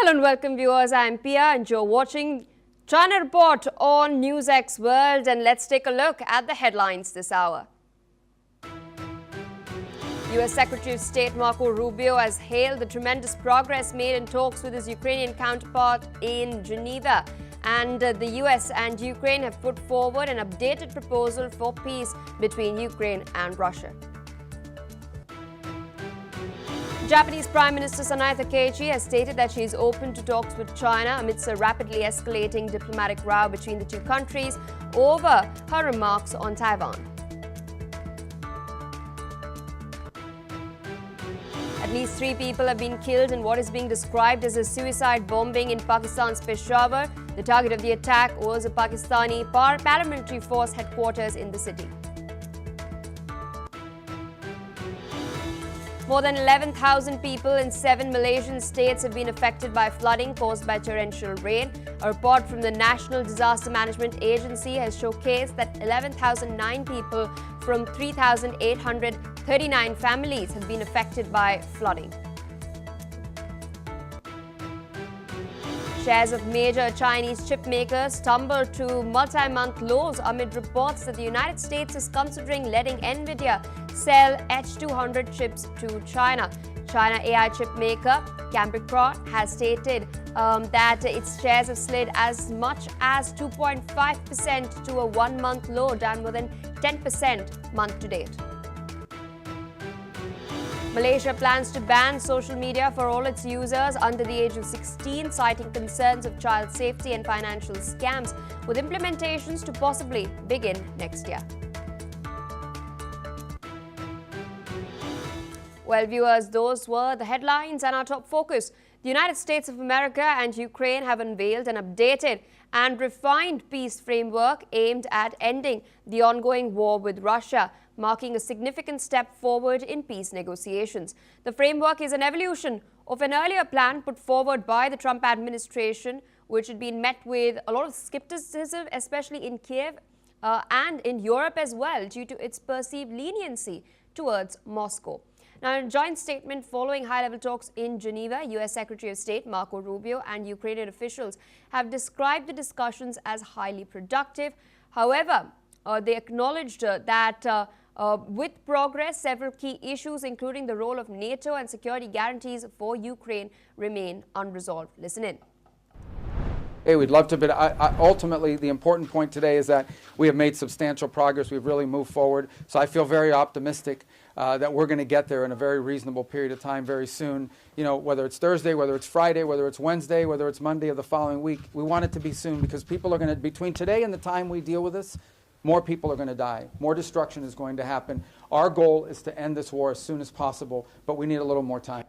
Hello and welcome viewers, I am Pia and you're watching China Report on NewsX World, and let's take a look at the headlines this hour. US Secretary of State Marco Rubio has hailed the tremendous progress made in talks with his Ukrainian counterpart in Geneva, and the US and Ukraine have put forward an updated proposal for peace between Ukraine and Russia. Japanese Prime Minister Sanae Takaichi has stated that she is open to talks with China amidst a rapidly escalating diplomatic row between the two countries over her remarks on Taiwan. At least 3 people have been killed in what is being described as a suicide bombing in Pakistan's Peshawar. The target of the attack was a Pakistani paramilitary force headquarters in the city. More than 11,000 people in 7 Malaysian states have been affected by flooding caused by torrential rain. A report from the National Disaster Management Agency has showcased that 11,009 people from 3,839 families have been affected by flooding. Shares of major Chinese chip makers tumbled to multi-month lows amid reports that the United States is considering letting Nvidia sell H200 chips to China. China AI chip maker Cambricron has stated that its shares have slid as much as 2.5% to a 1-month low, down more than 10% month to date. Malaysia plans to ban social media for all its users under the age of 16, citing concerns of child safety and financial scams, with implementations to possibly begin next year. Well, viewers, those were the headlines and our top focus. The United States of America and Ukraine have unveiled an updated and refined peace framework aimed at ending the ongoing war with Russia, marking a significant step forward in peace negotiations. The framework is an evolution of an earlier plan put forward by the Trump administration, which had been met with a lot of skepticism, especially in Kiev and in Europe as well, due to its perceived leniency towards Moscow. Now, in a joint statement following high-level talks in Geneva, US Secretary of State Marco Rubio and Ukrainian officials have described the discussions as highly productive. However, they acknowledged that with progress, several key issues, including the role of NATO and security guarantees for Ukraine, remain unresolved. Listen in. Hey, we'd love to, but ultimately the important point today is that we have made substantial progress. We've really moved forward. So I feel very optimistic that we're going to get there in a very reasonable period of time very soon. You know, whether it's Thursday, whether it's Friday, whether it's Wednesday, whether it's Monday of the following week, we want it to be soon, because people are going to, between today and the time we deal with this, more people are going to die. More destruction is going to happen. Our goal is to end this war as soon as possible, but we need a little more time.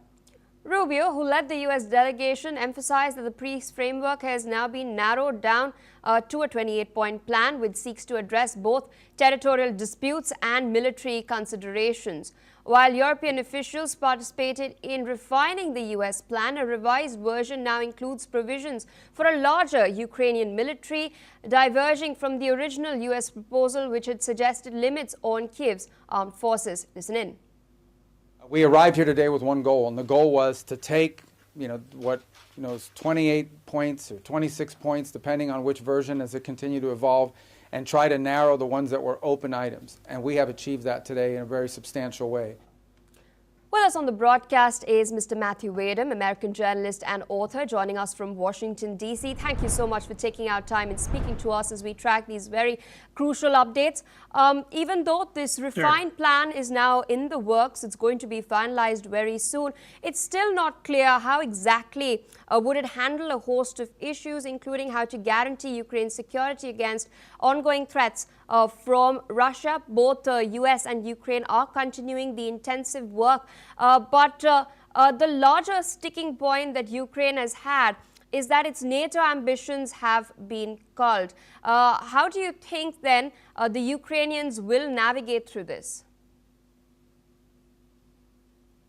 Rubio, who led the U.S. delegation, emphasized that the peace framework has now been narrowed down to a 28-point plan, which seeks to address both territorial disputes and military considerations. While European officials participated in refining the U.S. plan, a revised version now includes provisions for a larger Ukrainian military, diverging from the original U.S. proposal, which had suggested limits on Kiev's armed forces. Listen in. We arrived here today with one goal, and the goal was to take, is 28 points or 26 points, depending on which version as it continued to evolve, and try to narrow the ones that were open items. And we have achieved that today in a very substantial way. With us on the broadcast is Mr. Matthew Wadham, American journalist and author, joining us from Washington, D.C. Thank you so much for taking our time and speaking to us as we track these very crucial updates. Even though this refined plan is now in the works, it's going to be finalized very soon, it's still not clear how exactly would it handle a host of issues, including how to guarantee Ukraine's security against ongoing threats from Russia. Both the US and Ukraine are continuing the intensive work, but the larger sticking point that Ukraine has had is that its NATO ambitions have been culled. How do you think then the Ukrainians will navigate through this?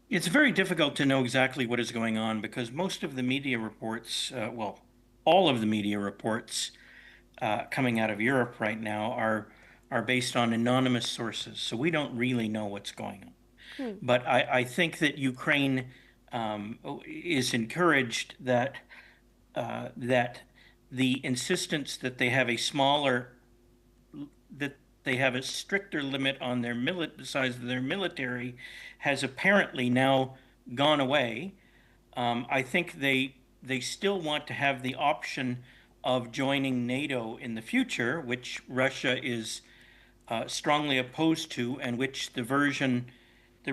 It's very difficult to know exactly what is going on, because most of the media reports, all of the media reports coming out of Europe right now are based on anonymous sources. So we don't really know what's going on. But I think that Ukraine is encouraged that the insistence that they have a stricter limit on the size of their military has apparently now gone away. I think they still want to have the option of joining NATO in the future, which Russia is strongly opposed to, and which the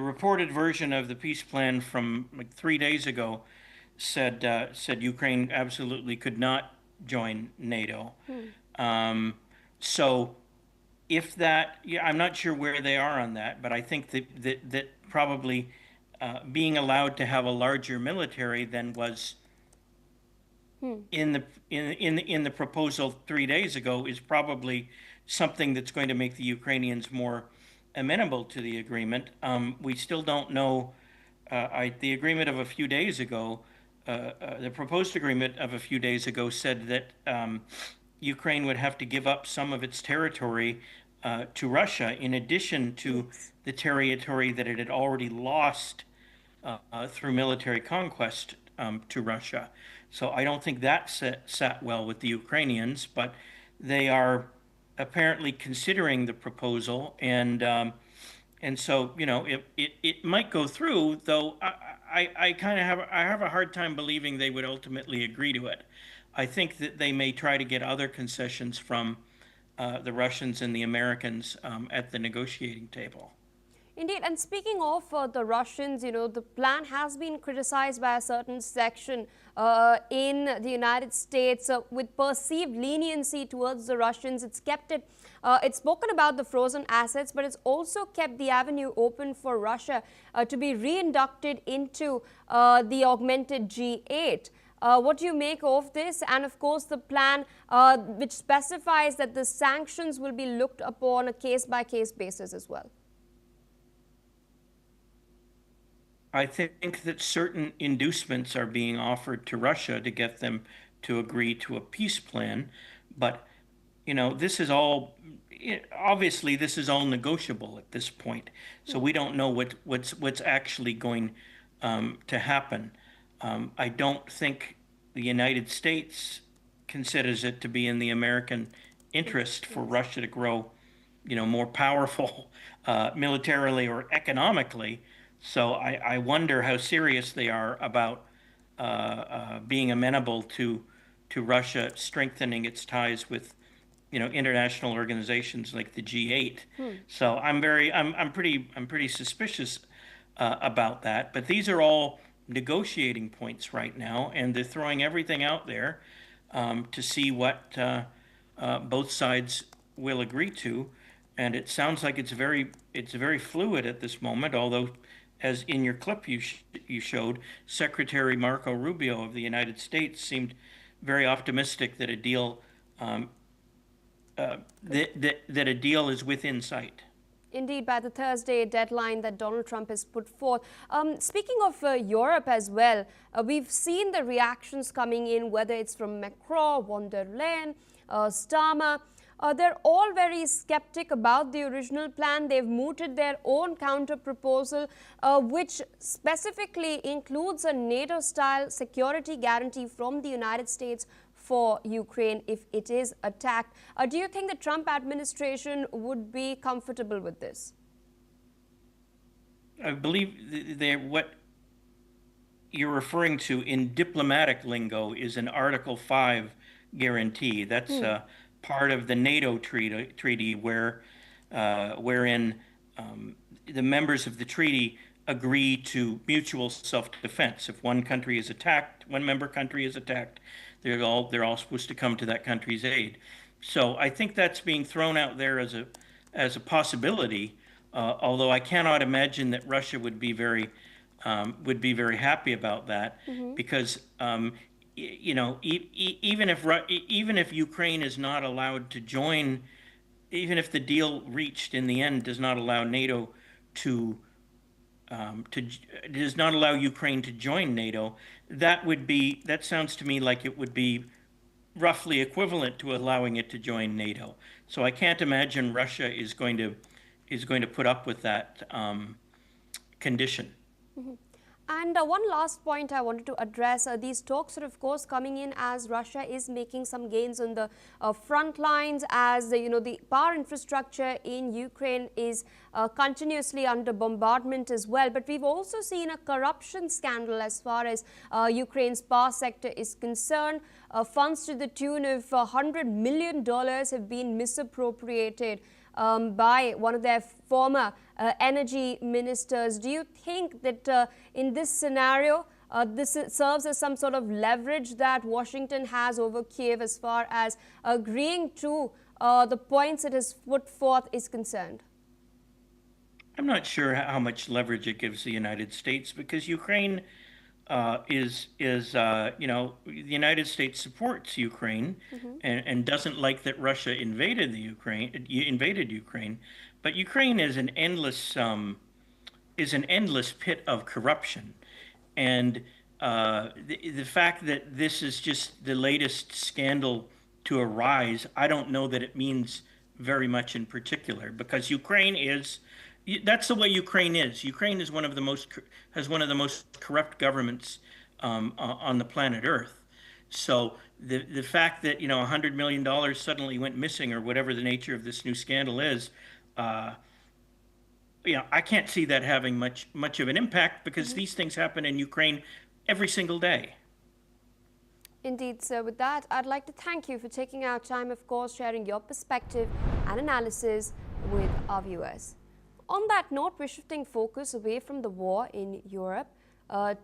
reported version of the peace plan from like 3 days ago said Ukraine absolutely could not join NATO. So if that, yeah, I'm not sure where they are on that, but I think that probably being allowed to have a larger military than was in the proposal 3 days ago is probably something that's going to make the Ukrainians more amenable to the agreement. We still don't know. The agreement of a few days ago, the proposed agreement of a few days ago said that Ukraine would have to give up some of its territory to Russia, in addition to the territory that it had already lost through military conquest to Russia. So I don't think that sat well with the Ukrainians, but they are apparently considering the proposal, and so it might go through. Though I kind of have a hard time believing they would ultimately agree to it. I think that they may try to get other concessions from the Russians and the Americans at the negotiating table. Indeed, and speaking of the Russians, the plan has been criticized by a certain section in the United States with perceived leniency towards the Russians. It's spoken about the frozen assets, but it's also kept the avenue open for Russia to be reinducted into the augmented G8. What do you make of this? And of course, the plan which specifies that the sanctions will be looked upon a case-by-case basis as well. I think that certain inducements are being offered to Russia to get them to agree to a peace plan, but this is all obviously this is all negotiable at this point. So we don't know what's actually going to happen. I don't think the United States considers it to be in the American interest for Russia to grow, more powerful militarily or economically. So I wonder how serious they are about being amenable to Russia strengthening its ties with, international organizations like the G8. So I'm pretty suspicious about that. But these are all negotiating points right now, and they're throwing everything out there to see what both sides will agree to. And it sounds like it's very fluid at this moment, although, as in your clip you showed, Secretary Marco Rubio of the United States seemed very optimistic that a deal that a deal is within sight. Indeed, by the Thursday deadline that Donald Trump has put forth. Speaking of Europe as well, we've seen the reactions coming in, whether it's from Macron, von der Leyen, Starmer. They're all very skeptic about the original plan. They've mooted their own counter-proposal, which specifically includes a NATO-style security guarantee from the United States for Ukraine if it is attacked. Do you think the Trump administration would be comfortable with this? I believe what you're referring to in diplomatic lingo is an Article 5 guarantee. That's part of the NATO treaty wherein the members of the treaty agree to mutual self-defense. If one country is attacked, one member country is attacked, they're all supposed to come to that country's aid. So I think that's being thrown out there as a possibility, although I cannot imagine that Russia would be very happy about that, because even if Ukraine is not allowed to join, even if the deal reached in the end does not allow NATO does not allow Ukraine to join NATO, that sounds to me like it would be roughly equivalent to allowing it to join NATO. So I can't imagine Russia is going to put up with that condition. And one last point I wanted to address, these talks are of course coming in as Russia is making some gains on the front lines, as the power infrastructure in Ukraine is continuously under bombardment as well. But we've also seen a corruption scandal as far as Ukraine's power sector is concerned. Funds to the tune of $100 million have been misappropriated by one of their former energy ministers. Do you think that in this scenario, this serves as some sort of leverage that Washington has over Kiev as far as agreeing to the points it has put forth is concerned? I'm not sure how much leverage it gives the United States, because Ukraine the United States supports Ukraine and doesn't like that Russia invaded Ukraine, but Ukraine is an endless pit of corruption, and the fact that this is just the latest scandal to arise, I don't know that it means very much in particular, because that's the way Ukraine is. Ukraine is has one of the most corrupt governments on the planet Earth. So the fact that $100 million suddenly went missing, or whatever the nature of this new scandal is, I can't see that having much of an impact, because these things happen in Ukraine every single day. Indeed, sir. With that, I'd like to thank you for taking our time, of course, sharing your perspective and analysis with our viewers. On that note, we're shifting focus away from the war in Europe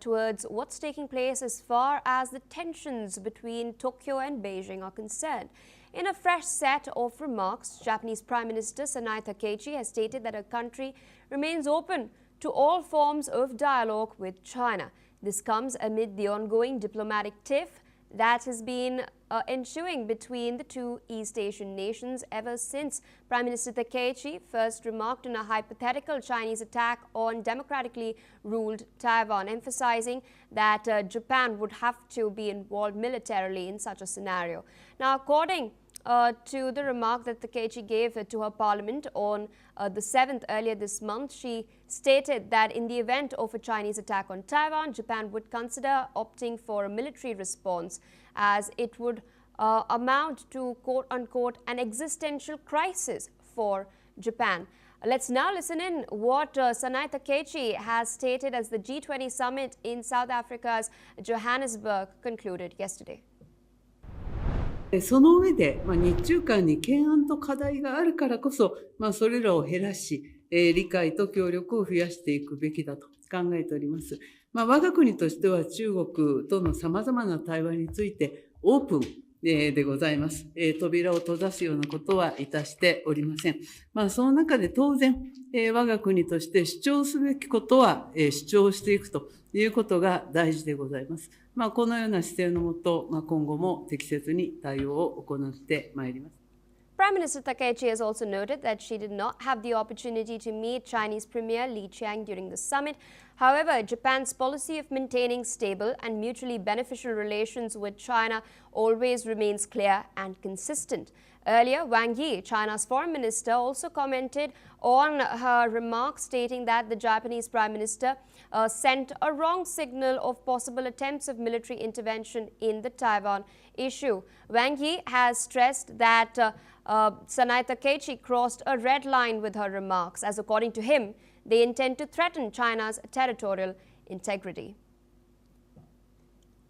towards what's taking place as far as the tensions between Tokyo and Beijing are concerned. In a fresh set of remarks, Japanese Prime Minister Sanae Takaichi has stated that her country remains open to all forms of dialogue with China. This comes amid the ongoing diplomatic tiff that has been ensuing between the two East Asian nations ever since Prime Minister Takaichi first remarked on a hypothetical Chinese attack on democratically ruled Taiwan, emphasizing that Japan would have to be involved militarily in such a scenario. Now, according to the remark that Takaichi gave to her parliament on the 7th earlier this month, she stated that in the event of a Chinese attack on Taiwan, Japan would consider opting for a military response, as it would amount to quote-unquote an existential crisis for Japan. Let's now listen in what Sanae Takaichi has stated as the G20 summit in South Africa's Johannesburg concluded yesterday. その上で、日中間に懸案と課題があるからこそ、それらを減らし、理解と協力を増やしていくべきだと考えております。我が国としては中国との様々な対話についてオープンでございます。扉を閉ざすようなことはいたしておりません。その中で当然、我が国として主張すべきことは主張していくということが大事でございます。このような姿勢のもと、今後も適切に対応を行ってまいります。Prime Minister Takaichi has also noted that she did not have the opportunity to meet Chinese Premier Li Qiang during the summit. However, Japan's policy of maintaining stable and mutually beneficial relations with China always remains clear and consistent. Earlier, Wang Yi, China's foreign minister, also commented on her remarks, stating that the Japanese Prime Minister sent a wrong signal of possible attempts of military intervention in the Taiwan issue. Wang Yi has stressed that Sanae Takaichi crossed a red line with her remarks, as according to him, they intend to threaten China's territorial integrity.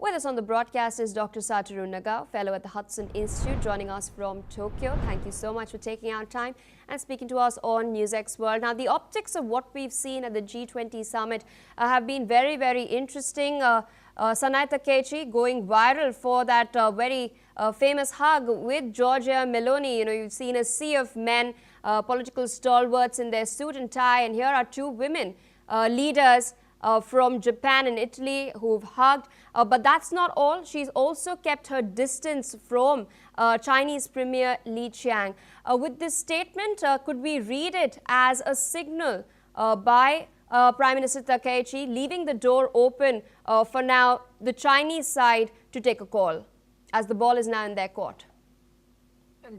With us on the broadcast is Dr. Satoru Nagao, fellow at the Hudson Institute, joining us from Tokyo. Thank you so much for taking our time and speaking to us on NewsX World. Now, the optics of what we've seen at the G20 summit have been very, very interesting. Sanae Takaichi going viral for that very famous hug with Giorgia Meloni. You've seen a sea of men, political stalwarts in their suit and tie, and here are two women leaders from Japan and Italy who've hugged. But that's not all. She's also kept her distance from Chinese Premier Li Qiang. With this statement, could we read it as a signal by Prime Minister Takaichi leaving the door open for now the Chinese side to take a call, as the ball is now in their court?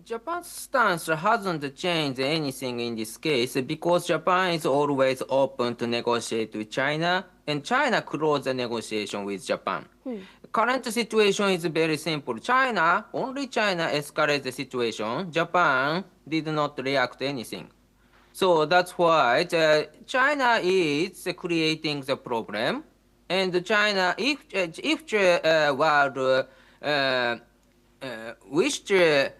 Japan's stance hasn't changed anything in this case, because Japan is always open to negotiate with China and China closed the negotiation with Japan. Current situation is very simple. Only China escalated the situation. Japan did not react to anything. So that's why China is creating the problem. And China, if the world wished to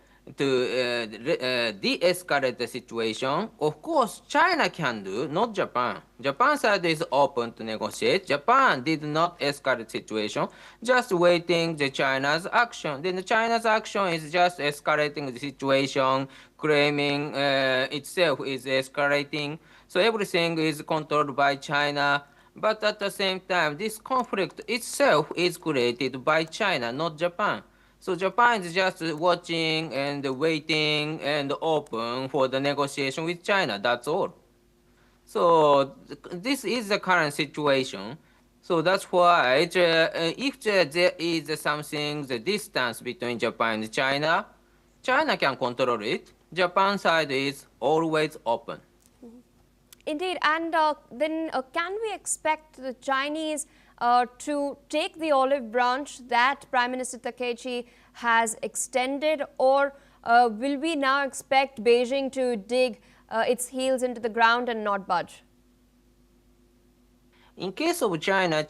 de-escalate the situation, of course China can do, not Japan. Japan side is open to negotiate. Japan did not escalate the situation, just waiting the China's action. Then the China's action is just escalating the situation, claiming itself is escalating. So everything is controlled by China. But at the same time, this conflict itself is created by China, not Japan. So Japan is just watching and waiting and open for the negotiation with China. That's all. So this is the current situation. So that's why if there is something, the distance between Japan and China, China can control it. Japan side is always open. Indeed, and then can we expect the Chinese to take the olive branch that Prime Minister Takaichi has extended, or will we now expect Beijing to dig its heels into the ground and not budge? In case of China,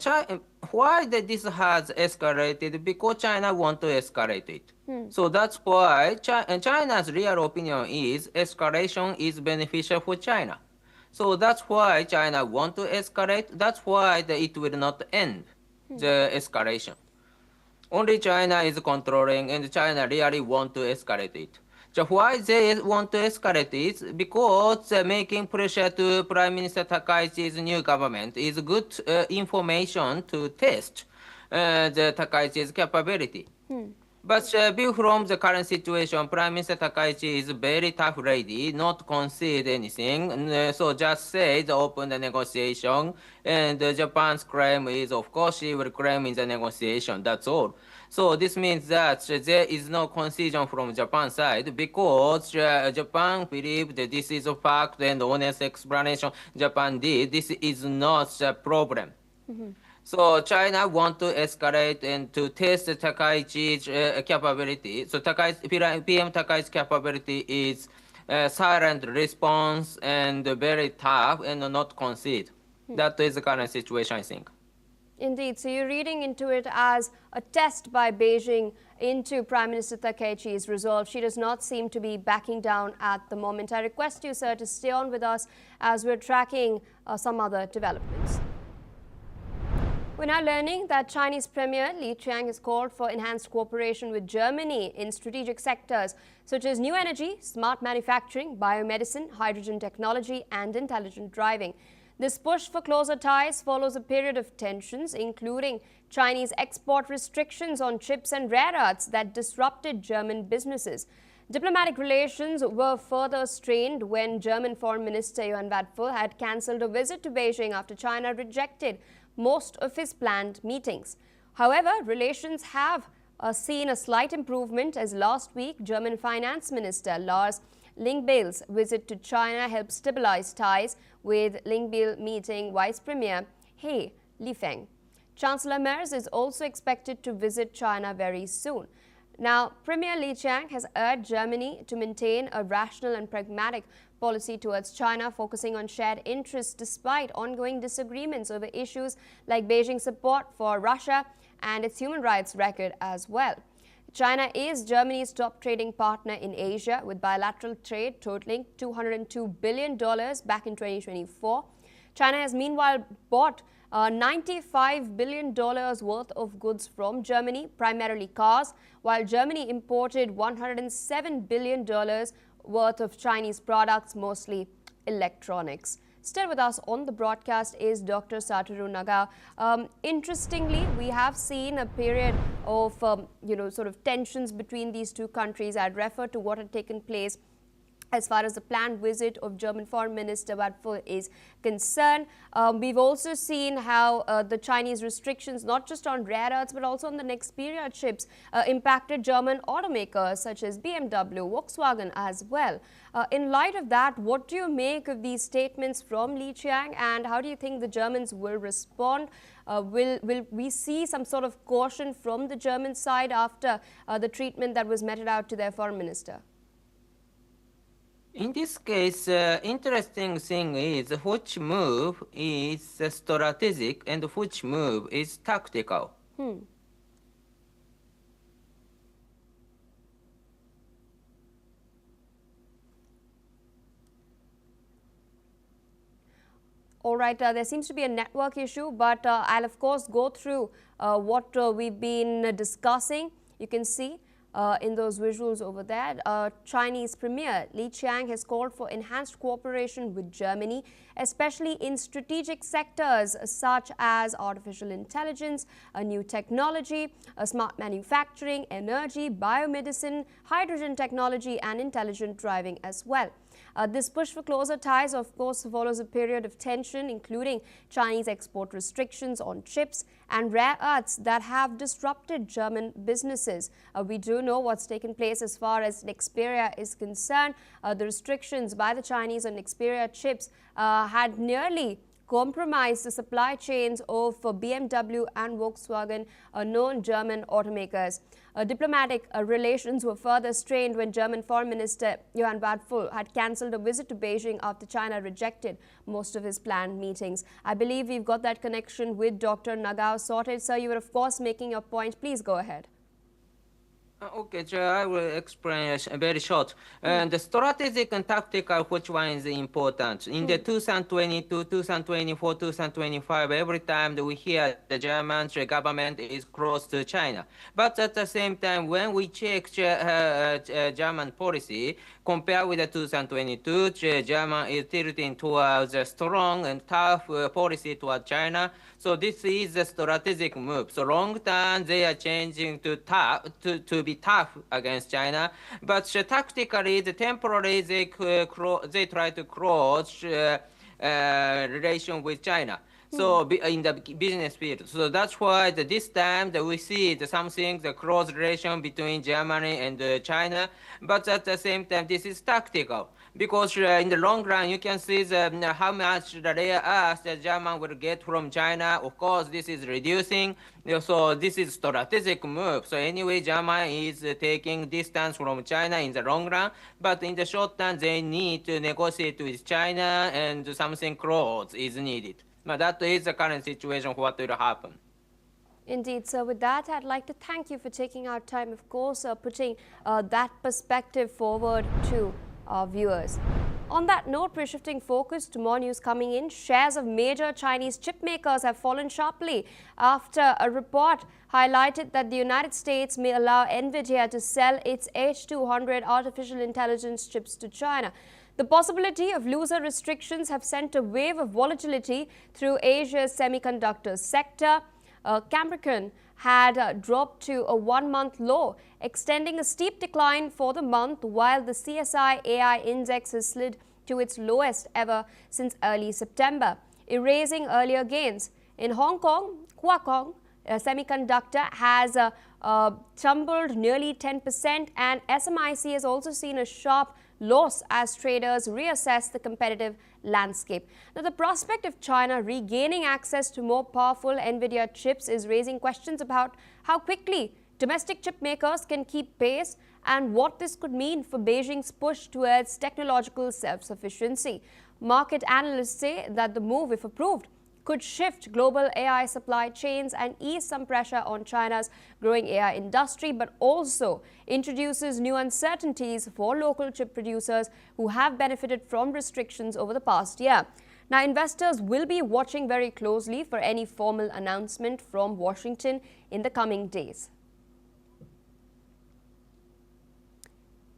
why this has escalated? Because China want to escalate it. So that's why China's real opinion is escalation is beneficial for China. So that's why China want to escalate. That's why it will not end the escalation. Only China is controlling, and China really want to escalate it. So why they want to escalate it? Because making pressure to Prime Minister Takaichi's new government is good information to test the Takaichi's capability. But view from the current situation, Prime Minister Takaichi is a very tough lady, not concede anything. So just say the open the negotiation, and Japan's claim is, of course, she will claim in the negotiation. That's all. So this means that there is no concession from Japan side, because Japan believed that this is a fact and honest explanation Japan did. This is not a problem. So China want to escalate and to test Takaichi's capability. So PM Takaichi's capability is silent response and very tough and not concede. That is the current situation, I think. Indeed. So you're reading into it as a test by Beijing into Prime Minister Takaichi's resolve. She does not seem to be backing down at the moment. I request you, sir, to stay on with us as we're tracking some other developments. We're now learning that Chinese Premier Li Qiang has called for enhanced cooperation with Germany in strategic sectors such as new energy, smart manufacturing, biomedicine, hydrogen technology, and intelligent driving. This push for closer ties follows a period of tensions, including Chinese export restrictions on chips and rare earths that disrupted German businesses. Diplomatic relations were further strained when German Foreign Minister Johann Vadeful had cancelled a visit to Beijing after China rejected most of his planned meetings. However, relations have seen a slight improvement as last week German Finance Minister Lars Klingbeil's visit to China helped stabilize ties, with Klingbeil meeting Vice Premier He Lifeng. Chancellor Merz is also expected to visit China very soon. Now, Premier Li Qiang has urged Germany to maintain a rational and pragmatic policy towards China, focusing on shared interests despite ongoing disagreements over issues like Beijing's support for Russia and its human rights record as well. China is Germany's top trading partner in Asia, with bilateral trade totaling $202 billion back in 2024. China has meanwhile bought $95 billion worth of goods from Germany, primarily cars, while Germany imported $107 billion worth of Chinese products, mostly electronics. Still with us on the broadcast is Dr. Satoru Nagao. Interestingly, we have seen a period of, sort of tensions between these two countries. I'd refer to what had taken place as far as the planned visit of German Foreign Minister Wadful is concerned. We've also seen how the Chinese restrictions, not just on rare earths but also on the Nexperia chips, impacted German automakers such as BMW, Volkswagen as well. In light of that, what do you make of these statements from Li Qiang, and how do you think the Germans will respond? Will we see some sort of caution from the German side after the treatment that was meted out to their foreign minister? In this case, interesting thing is which move is strategic and which move is tactical. All right, there seems to be a network issue, but I'll of course go through what we've been discussing. You can see in those visuals over there, Chinese Premier Li Qiang has called for enhanced cooperation with Germany, especially in strategic sectors such as artificial intelligence, new technology, smart manufacturing, energy, biomedicine, hydrogen technology, and intelligent driving as well. This push for closer ties, of course, follows a period of tension, including Chinese export restrictions on chips and rare earths that have disrupted German businesses. We do know what's taken place as far as Nexperia is concerned. The restrictions by the Chinese on Nexperia chips had nearly compromised the supply chains of BMW and Volkswagen, known German automakers. Diplomatic relations were further strained when German Foreign Minister Johann Wadful had cancelled a visit to Beijing after China rejected most of his planned meetings. I believe we've got that connection with Dr. Nagao sorted. Sir, you were of course making your point. Please go ahead. Okay, so I will explain very short. The strategic and tactical, which one is important? In the 2022, 2024, 2025, every time that we hear the German government is close to China. But at the same time, when we check German policy, compared with the 2022, German is tilting towards a strong and tough policy toward China. So this is a strategic move. So long term, they are changing to be tough against China. But tactically, temporarily, they try to close relation with China. So in the business field. So that's why this time that we see something, the close relation between Germany and China. But at the same time, this is tactical. Because in the long run, you can see how much the rare earth the German will get from China. Of course, this is reducing. So this is strategic move. So anyway, Germany is taking distance from China in the long run. But in the short term, they need to negotiate with China, and something close is needed. Now, that is the current situation, what will happen. Indeed, sir. With that, I'd like to thank you for taking our time, of course, putting that perspective forward to our viewers. On that note, we're shifting focus to more news coming in. Shares of major Chinese chip makers have fallen sharply after a report highlighted that the United States may allow NVIDIA to sell its H200 artificial intelligence chips to China. The possibility of looser restrictions have sent a wave of volatility through Asia's semiconductor sector. Capricorn had dropped to a one-month low, extending a steep decline for the month, while the CSI AI index has slid to its lowest ever since early September, erasing earlier gains. In Hong Kong, Qualcomm semiconductor has tumbled nearly 10%, and SMIC has also seen a sharp loss as traders reassess the competitive landscape. Now, the prospect of China regaining access to more powerful NVIDIA chips is raising questions about how quickly domestic chip makers can keep pace and what this could mean for Beijing's push towards technological self-sufficiency. Market analysts say that the move, if approved, could shift global AI supply chains and ease some pressure on China's growing AI industry, but also introduces new uncertainties for local chip producers who have benefited from restrictions over the past year. Now, investors will be watching very closely for any formal announcement from Washington in the coming days.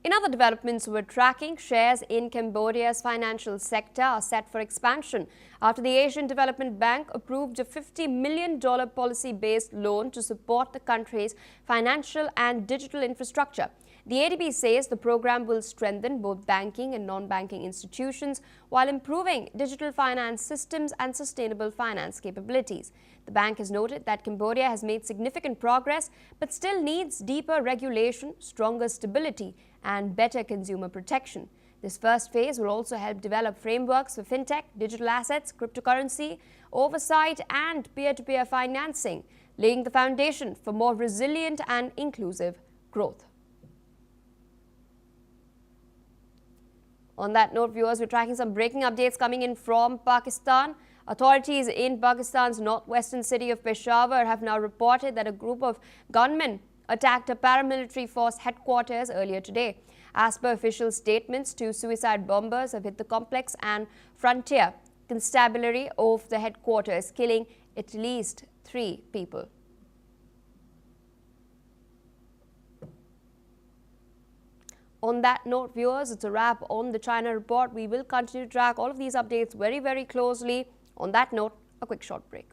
In other developments, we're tracking shares in Cambodia's financial sector are set for expansion after the Asian Development Bank approved a $50 million policy-based loan to support the country's financial and digital infrastructure. The ADB says the program will strengthen both banking and non-banking institutions while improving digital finance systems and sustainable finance capabilities. The bank has noted that Cambodia has made significant progress but still needs deeper regulation, stronger stability, and better consumer protection. This first phase will also help develop frameworks for fintech, digital assets, cryptocurrency, oversight, and peer-to-peer financing, laying the foundation for more resilient and inclusive growth. On that note, viewers, we're tracking some breaking updates coming in from Pakistan. Authorities in Pakistan's northwestern city of Peshawar have now reported that a group of gunmen attacked a paramilitary force headquarters earlier today. As per official statements, 2 suicide bombers have hit the complex and frontier constabulary of the headquarters, killing at least 3 people. On that note, viewers, it's a wrap on the China Report. We will continue to track all of these updates very, very closely. On that note, a quick short break.